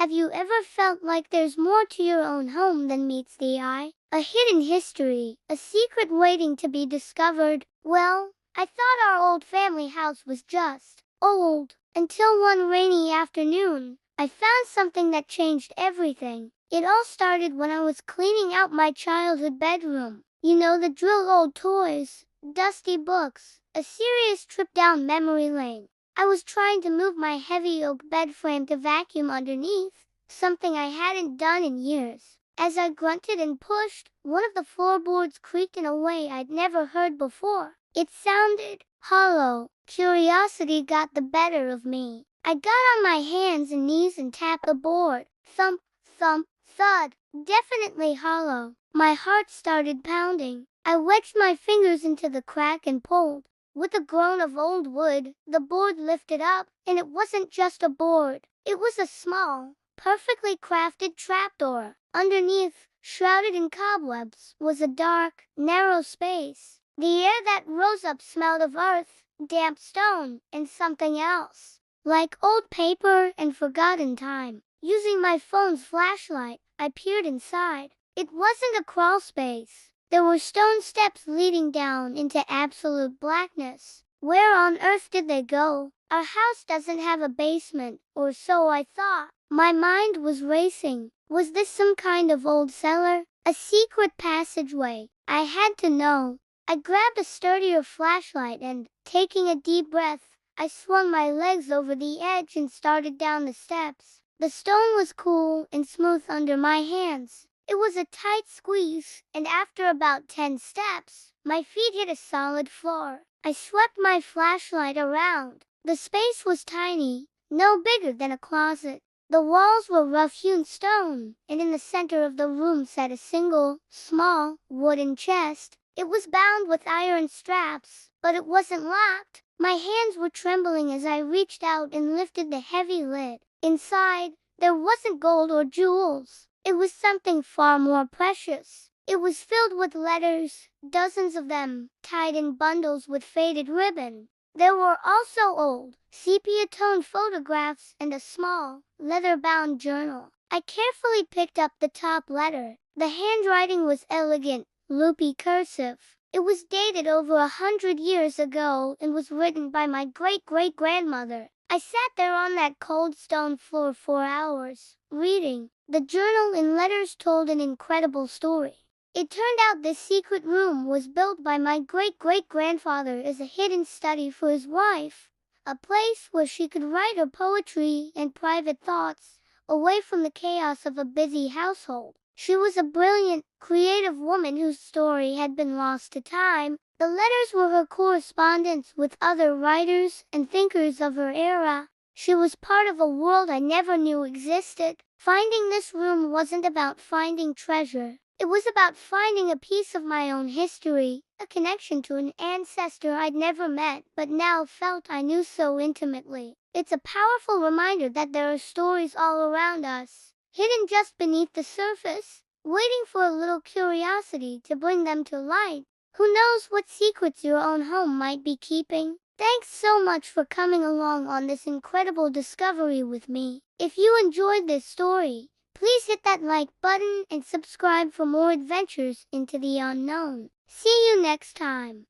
Have you ever felt like there's more to your own home than meets the eye? A hidden history, a secret waiting to be discovered? Well, I thought our old family house was just old, until one rainy afternoon, I found something that changed everything. It all started when I was cleaning out my childhood bedroom. You know the drill: old toys, dusty books, a serious trip down memory lane. I was trying to move my heavy oak bed frame to vacuum underneath, something I hadn't done in years. As I grunted and pushed, one of the floorboards creaked in a way I'd never heard before. It sounded hollow. Curiosity got the better of me. I got on my hands and knees and tapped the board. Thump, thump, thud. Definitely hollow. My heart started pounding. I wedged my fingers into the crack and pulled. With a groan of old wood, the board lifted up, and it wasn't just a board. It was a small, perfectly crafted trapdoor. Underneath, shrouded in cobwebs, was a dark, narrow space. The air that rose up smelled of earth, damp stone, and something else. Like old paper and forgotten time. Using my phone's flashlight, I peered inside. It wasn't a crawl space. There were stone steps leading down into absolute blackness. Where on earth did they go? Our house doesn't have a basement, or so I thought. My mind was racing. Was this some kind of old cellar? A secret passageway? I had to know. I grabbed a sturdier flashlight and, taking a deep breath, I swung my legs over the edge and started down the steps. The stone was cool and smooth under my hands. It was a tight squeeze, and after about 10 steps, my feet hit a solid floor. I swept my flashlight around. The space was tiny, no bigger than a closet. The walls were rough-hewn stone, and in the center of the room sat a single, small, wooden chest. It was bound with iron straps, but it wasn't locked. My hands were trembling as I reached out and lifted the heavy lid. Inside, there wasn't gold or jewels. It was something far more precious. It was filled with letters, dozens of them, tied in bundles with faded ribbon. There were also old, sepia-toned photographs and a small, leather-bound journal. I carefully picked up the top letter. The handwriting was elegant, loopy cursive. It was dated over 100 years ago and was written by my great-great-grandmother. I sat there on that cold stone floor for hours, reading. The journal in letters told an incredible story. It turned out this secret room was built by my great-great-grandfather as a hidden study for his wife, a place where she could write her poetry and private thoughts, away from the chaos of a busy household. She was a brilliant, creative woman whose story had been lost to time. The letters were her correspondence with other writers and thinkers of her era. She was part of a world I never knew existed. Finding this room wasn't about finding treasure. It was about finding a piece of my own history, a connection to an ancestor I'd never met but now felt I knew so intimately. It's a powerful reminder that there are stories all around us, hidden just beneath the surface, waiting for a little curiosity to bring them to light. Who knows what secrets your own home might be keeping? Thanks so much for coming along on this incredible discovery with me. If you enjoyed this story, please hit that like button and subscribe for more adventures into the unknown. See you next time.